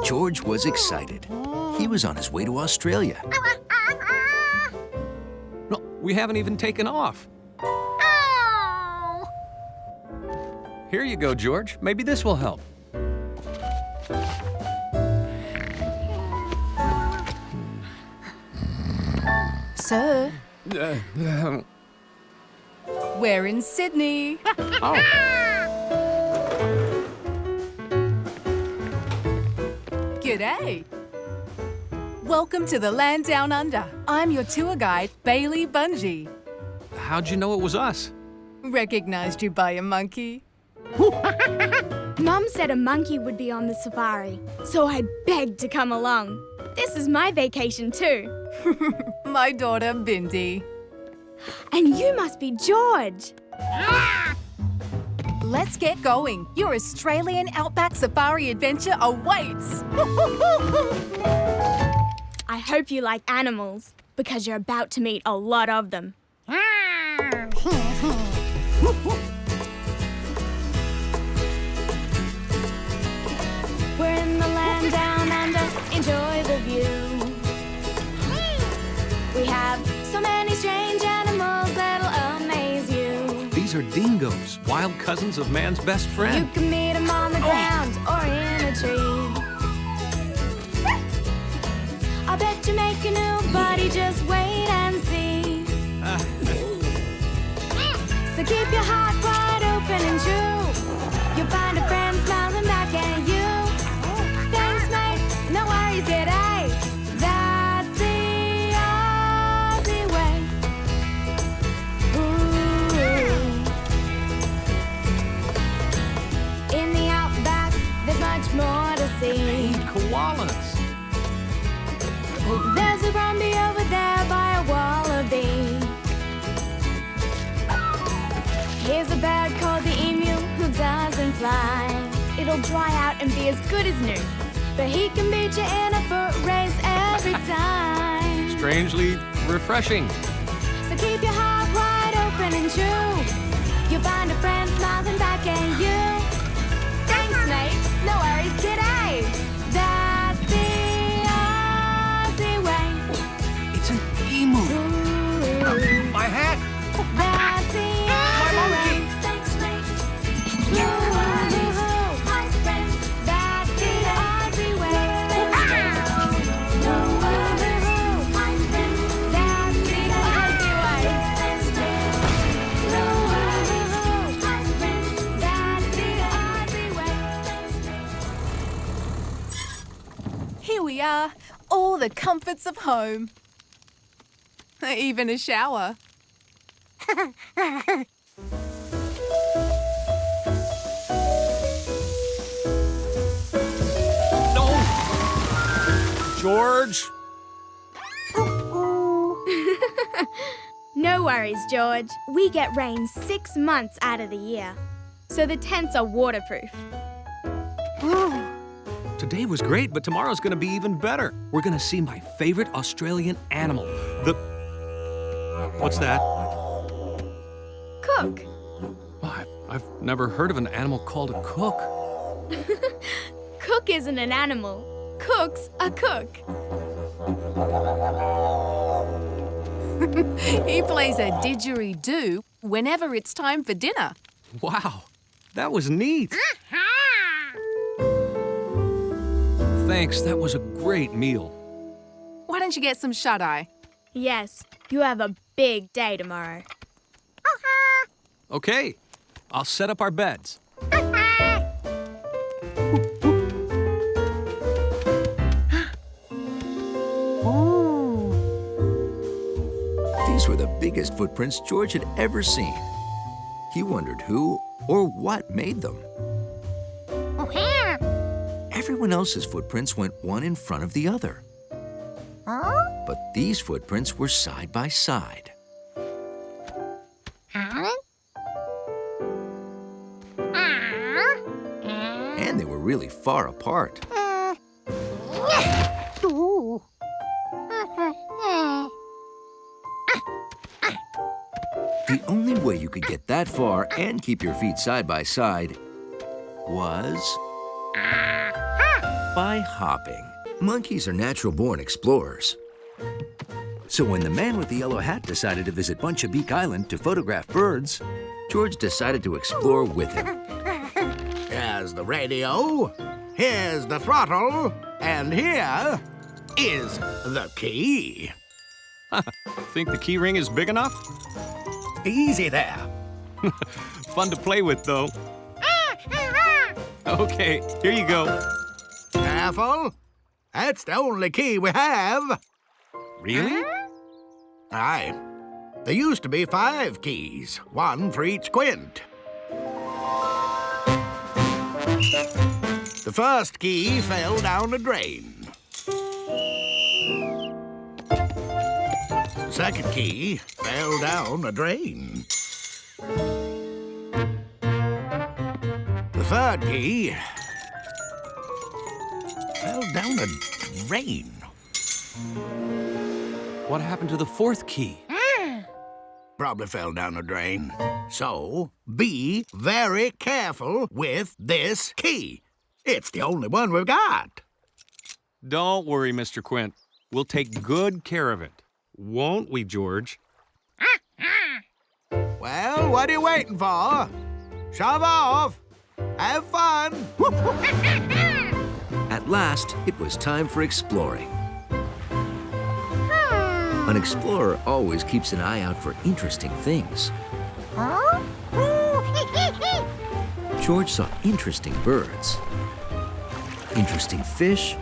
George was excited. He was on his way to Australia. No, we haven't even taken off. Oh! Here you go, George. Maybe this will help. Sir, we're in Sydney. Oh. G'day. Welcome to the land down under. I'm your tour guide, Bailey Bungie. How'd you know it was us? Recognized you by a monkey. Mum said a monkey would be on the safari, so I begged to come along. This is my vacation too. My daughter, Bindi. And you must be George. Let's get going. Your Australian outback safari adventure awaits. I hope you like animals, because you're about to meet a lot of them. We're in the land down under, enjoy the view. We have so many strange animals that'll amaze you. These are dingoes, wild cousins of man's best friend. You can meet them on the ground or in a tree. I bet you make a new buddy, just wait and see. So keep your heart wide open and true. You'll find a friend smiling back at you. Thanks, mate, no worries, g'day. That's the Aussie way. Ooh. In the outback, there's much more to see. Koalas. There's a brumby over there by a wallaby. Here's a bird called the emu who doesn't fly. It'll dry out and be as good as new, but he can beat you in a foot race every time. Strangely refreshing. So keep your heart wide open and true. You'll find a friend smiling back at you. Thanks, mate. No worries, g'day. That's the Aussie way. It's an emu. Ooh. My hat. That's the Aussie way. Thanks, mate. Ooh, my friend. That's the Aussie way. Ooh, my friend. That's the Aussie way. Ooh, my friend. That's the Aussie way. Here we are, all the comforts of home. Even a shower. No! George! No worries, George. We get rain 6 months out of the year, so the tents are waterproof. Today was great, but tomorrow's gonna be even better. We're gonna see my favorite Australian animal, the... What's that? Cook. Oh, I've never heard of an animal called a cook. Cook isn't an animal. Cook's a cook. He plays a didgeridoo whenever it's time for dinner. Wow, that was neat. Thanks, that was a great meal. Why don't you get some shut-eye? Yes, you have a big day tomorrow. Okay, I'll set up our beds. These were the biggest footprints George had ever seen. He wondered who or what made them. Everyone else's footprints went one in front of the other. But these footprints were side by side. And they were really far apart. The only way you could get that far and keep your feet side by side was by hopping. Monkeys are natural-born explorers. So when the man with the yellow hat decided to visit Buncha Beak Island to photograph birds, George decided to explore with him. Here's the radio, here's the throttle, and here is the key. Think the key ring is big enough? Easy there. Fun to play with, though. Okay, here you go. Careful. That's the only key we have. Really? Aye. There used to be 5 keys, 1 for each quint. The first key fell down a drain. The second key fell down a drain. The third key fell down a drain. What happened to the 4th key? Probably fell down a drain. So, be very careful with this key. It's the only one we've got. Don't worry, Mr. Quint. We'll take good care of it. Won't we, George? Well, what are you waiting for? Shove off. Have fun. At last, it was time for exploring. An explorer always keeps an eye out for interesting things. George saw interesting birds, interesting fish,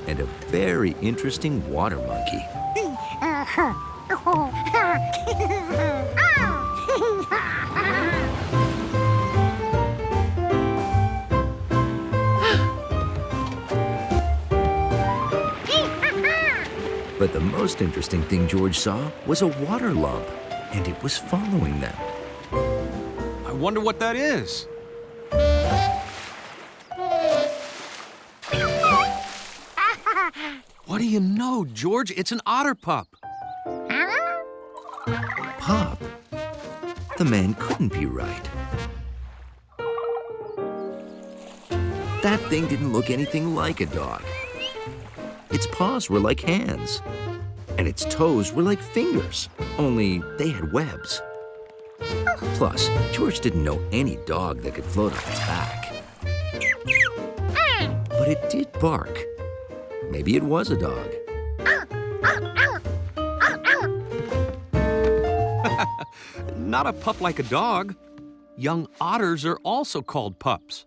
and a very interesting water monkey. But the most interesting thing George saw was a water lump, and it was following them. I wonder what that is. What do you know, George? It's an otter pup. Pup? The man couldn't be right. That thing didn't look anything like a dog. Its paws were like hands, and its toes were like fingers, only they had webs. Plus, George didn't know any dog that could float on its back. But it did bark. Maybe it was a dog. Not a pup like a dog. Young otters are also called pups.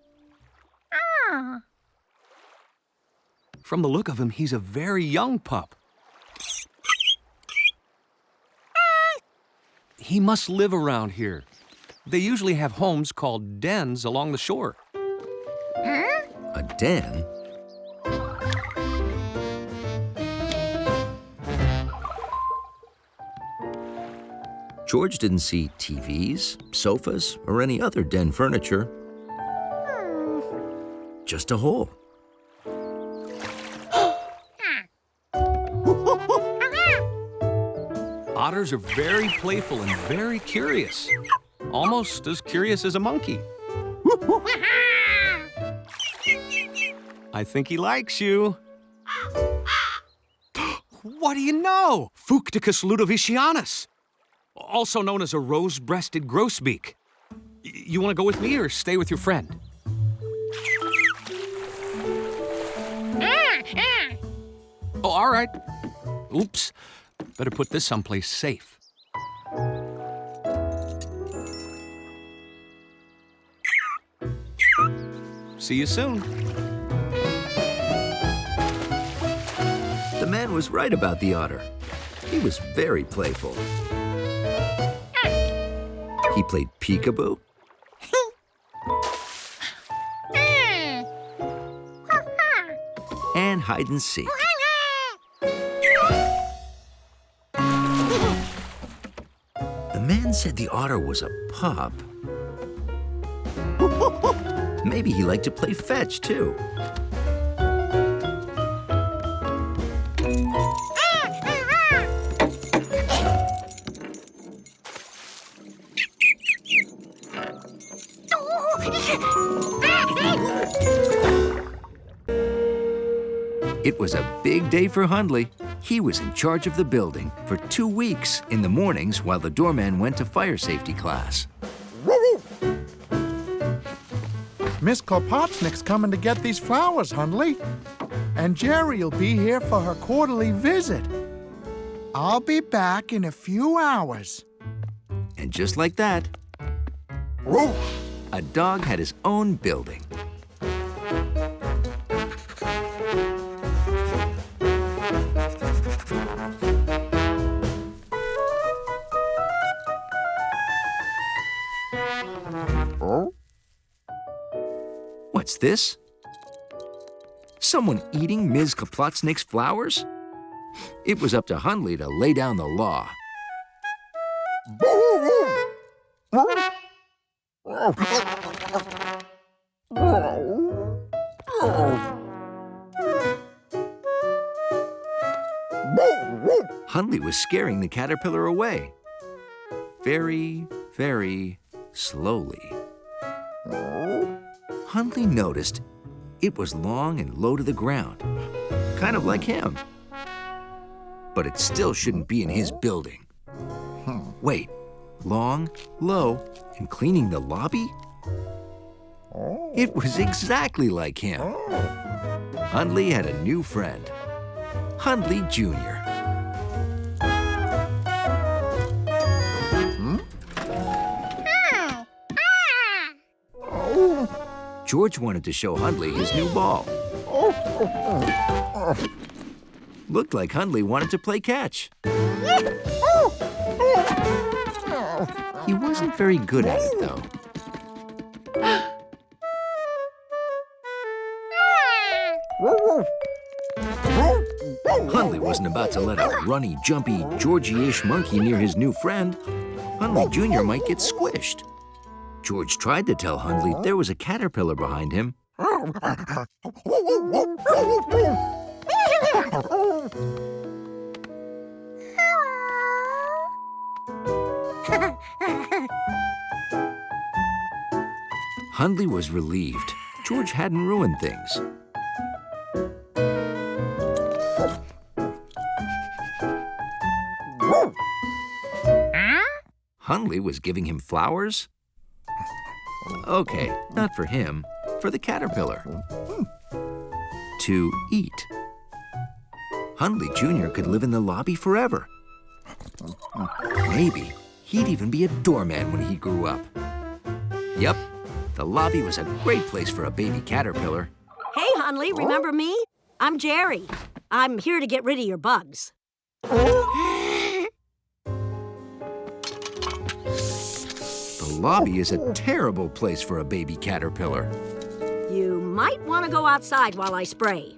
From the look of him, he's a very young pup. He must live around here. They usually have homes called dens along the shore. A den? George didn't see TVs, sofas, or any other den furniture. Just a hole. Otters are very playful and very curious. Almost as curious as a monkey. I think he likes you. What do you know? Fucticus ludovicianus, also known as a rose-breasted grosbeak. You want to go with me or stay with your friend? Oh, all right. Oops. Better put this someplace safe. See you soon. The man was right about the otter. He was very playful. He played peekaboo. And hide and seek. The man said the otter was a pup. Maybe he liked to play fetch, too. It was a big day for Hundley. He was in charge of the building for 2 weeks in the mornings while the doorman went to fire safety class. Miss Kropotnik's coming to get these flowers, Hundley. And Jerry'll be here for her quarterly visit. I'll be back in a few hours. And just like that, a dog had his own building. What's this? Someone eating Ms. Kaplotnik's flowers? It was up to Hundley to lay down the law. Hundley was scaring the caterpillar away. Very, very slowly. Hundley noticed it was long and low to the ground, kind of like him. But it still shouldn't be in his building. Wait, long, low, and cleaning the lobby? It was exactly like him. Hundley had a new friend, Hundley Jr. George wanted to show Hundley his new ball. Looked like Hundley wanted to play catch. He wasn't very good at it, though. Hundley wasn't about to let a runny, jumpy, Georgie-ish monkey near his new friend. Hundley Jr. might get squished. George tried to tell Hundley there was a caterpillar behind him. Hundley was relieved. George hadn't ruined things. Hundley was giving him flowers? Okay, not for him, for the caterpillar. To eat. Hundley Jr. could live in the lobby forever. Maybe he'd even be a doorman when he grew up. Yep, the lobby was a great place for a baby caterpillar. Hey, Hundley, remember me? I'm Jerry. I'm here to get rid of your bugs. The lobby is a terrible place for a baby caterpillar. You might want to go outside while I spray.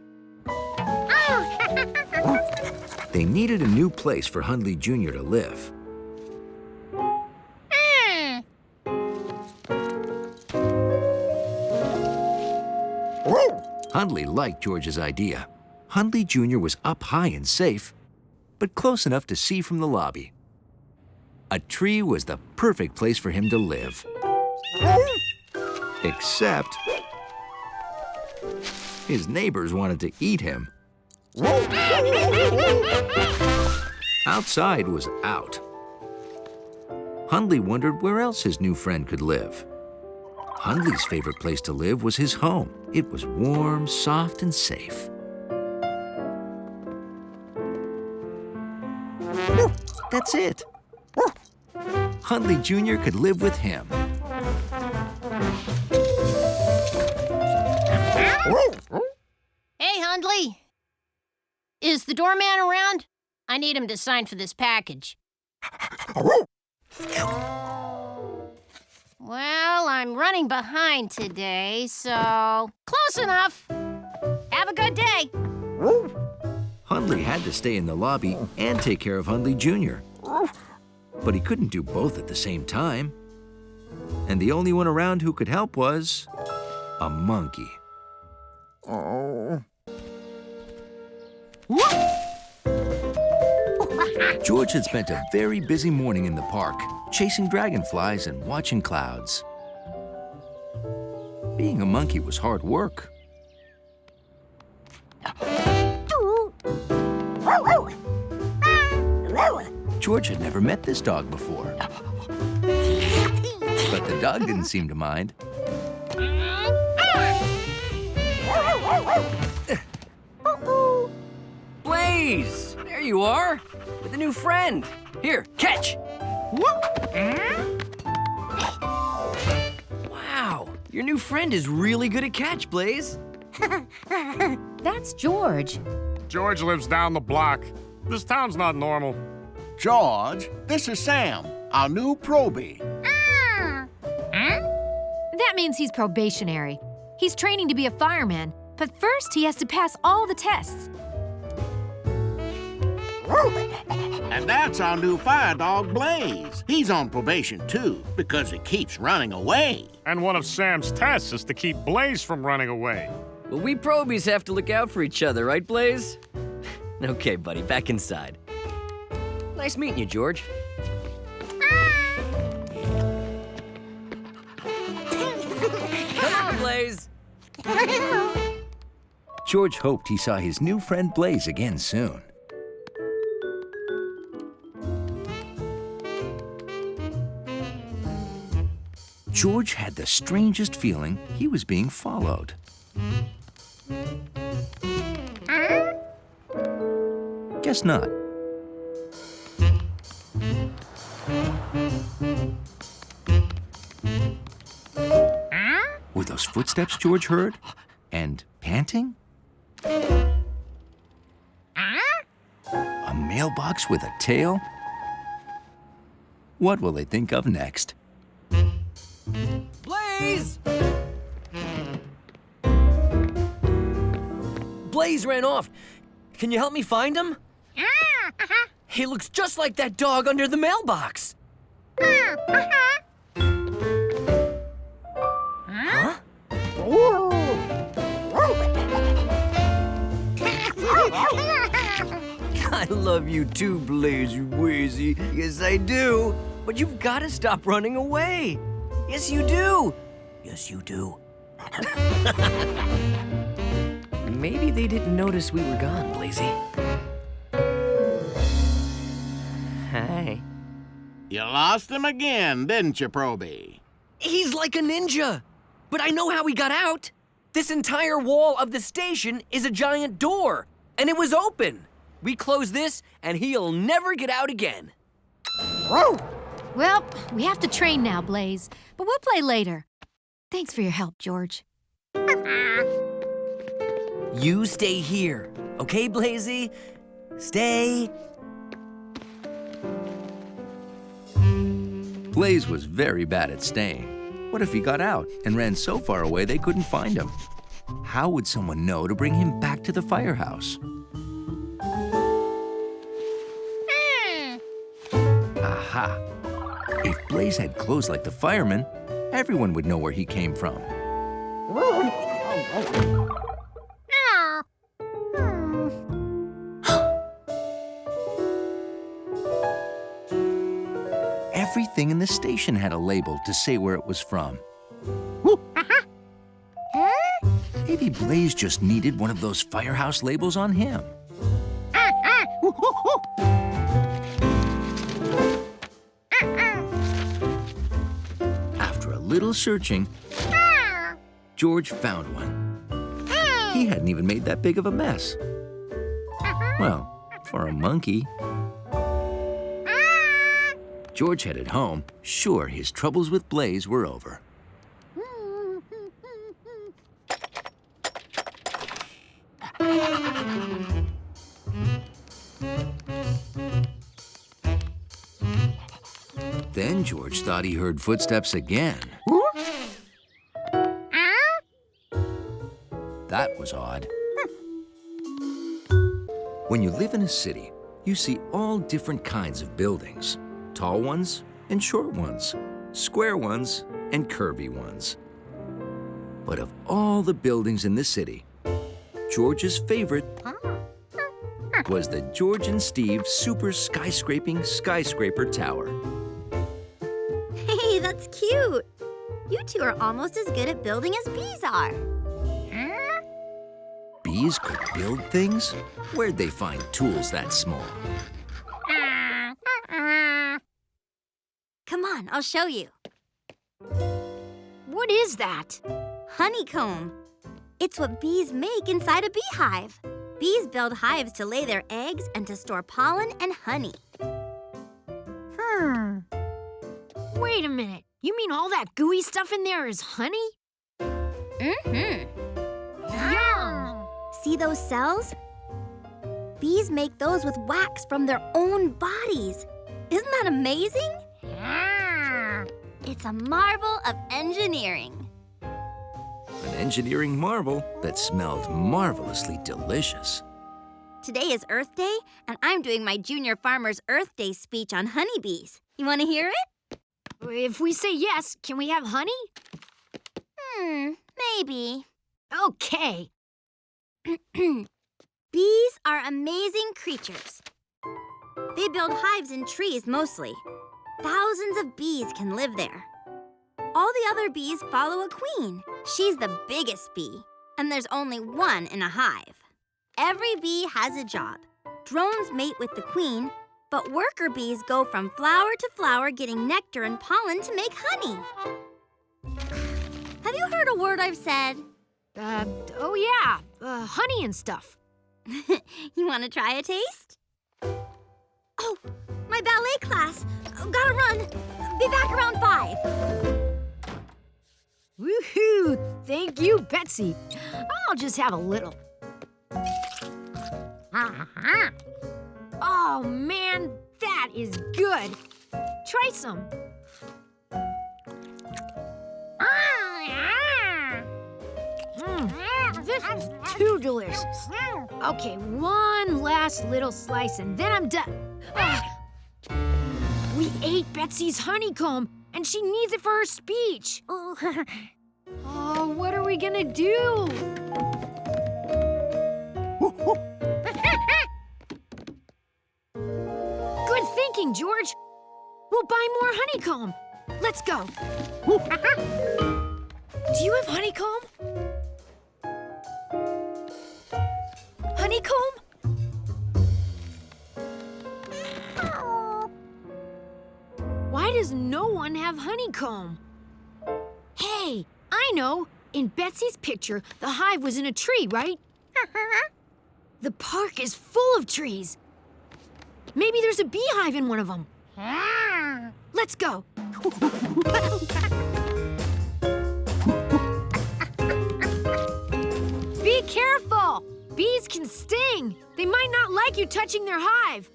They needed a new place for Hundley Jr. to live. Hundley liked George's idea. Hundley Jr. was up high and safe, but close enough to see from the lobby. A tree was the perfect place for him to live. Except his neighbors wanted to eat him. Outside was out. Hundley wondered where else his new friend could live. Hundley's favorite place to live was his home. It was warm, soft, and safe. That's it. Hundley Jr. could live with him. Hey, Hundley. Is the doorman around? I need him to sign for this package. Well, I'm running behind today, so close enough. Have a good day. Hundley had to stay in the lobby and take care of Hundley Jr. But he couldn't do both at the same time. And the only one around who could help was a monkey. George had spent a very busy morning in the park, chasing dragonflies and watching clouds. Being a monkey was hard work. George had never met this dog before. But the dog didn't seem to mind. Blaze! There you are, with a new friend. Here, catch! Wow, your new friend is really good at catch, Blaze. That's George. George lives down the block. This town's not normal. George, this is Sam, our new probie. That means he's probationary. He's training to be a fireman, but first he has to pass all the tests. And that's our new fire dog, Blaze. He's on probation, too, because he keeps running away. And one of Sam's tests is to keep Blaze from running away. Well, we probies have to look out for each other, right, Blaze? Okay, buddy, back inside. Nice meeting you, George. Come on, Blaze. George hoped he saw his new friend Blaze again soon. George had the strangest feeling he was being followed. Guess not. Were those footsteps George heard? And panting? A mailbox with a tail? What will they think of next? Blaze! Blaze ran off. Can you help me find him? He looks just like that dog under the mailbox. Huh? I love you too, Blaze, you Wazy. Yes, I do. But you've got to stop running away. Yes, you do. Yes, you do. Maybe they didn't notice we were gone, Blazy. Hi. You lost him again, didn't you, probie? He's like a ninja. But I know how he got out. This entire wall of the station is a giant door, and it was open. We close this, and he'll never get out again. Well, we have to train now, Blaze, but we'll play later. Thanks for your help, George. You stay here, okay, Blazy? Stay. Blaze was very bad at staying. What if he got out and ran so far away they couldn't find him? How would someone know to bring him back to the firehouse? Aha! If Blaze had clothes like the fireman, everyone would know where he came from. Everything in the station had a label to say where it was from. Maybe Blaze just needed one of those firehouse labels on him. After a little searching, George found one. He hadn't even made that big of a mess. Well, for a monkey. George headed home, sure his troubles with Blaze were over. Then George thought he heard footsteps again. That was odd. When you live in a city, you see all different kinds of buildings. Tall ones and short ones, square ones and curvy ones. But of all the buildings in the city, George's favorite was the George and Steve Super Skyscraper Tower. Hey, that's cute. You two are almost as good at building as bees are. Bees could build things? Where'd they find tools that small? I'll show you. What is that? Honeycomb. It's what bees make inside a beehive. Bees build hives to lay their eggs and to store pollen and honey. Wait a minute. You mean all that gooey stuff in there is honey? Mm-hmm. Yum! See those cells? Bees make those with wax from their own bodies. Isn't that amazing? It's a marvel of engineering. An engineering marvel that smelled marvelously delicious. Today is Earth Day, and I'm doing my Junior Farmer's Earth Day speech on honeybees. You want to hear it? If we say yes, can we have honey? Maybe. Okay. Bees are amazing creatures. They build hives in trees mostly. Thousands of bees can live there. All the other bees follow a queen. She's the biggest bee, and there's only one in a hive. Every bee has a job. Drones mate with the queen, but worker bees go from flower to flower getting nectar and pollen to make honey. Have you heard a word I've said? Oh yeah, honey and stuff. You want to try a taste? Oh, my ballet class. Gotta run. Be back around 5. Woohoo! Thank you, Betsy. I'll just have a little. Oh, man, that is good. Try some. This is too delicious. Okay, one last little slice and then I'm done. We ate Betsy's honeycomb and she needs it for her speech. Oh, what are we gonna do? Good thinking, George. We'll buy more honeycomb. Let's go. Do you have honeycomb? Honeycomb? Why does no one have honeycomb? Hey, I know. In Betsy's picture, the hive was in a tree, right? The park is full of trees. Maybe there's a beehive in one of them. Let's go. Be careful! Bees can sting. They might not like you touching their hive.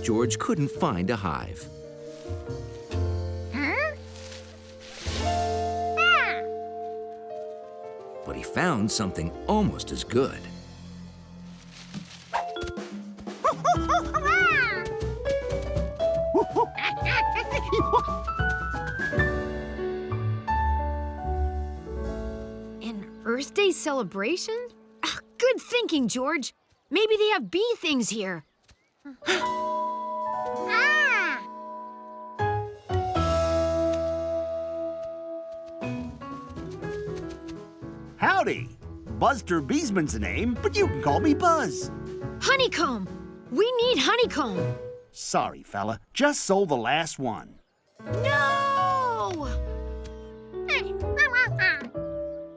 George couldn't find a hive. But he found something almost as good. An Earth Day celebration? Good thinking, George. Maybe they have bee things here. Howdy. Buster Beesman's the name, but you can call me Buzz. Honeycomb. We need honeycomb. Sorry, fella. Just sold the last one. No!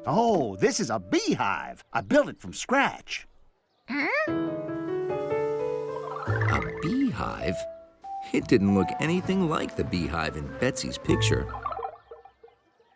Oh, this is a beehive. I built it from scratch. A beehive? It didn't look anything like the beehive in Betsy's picture.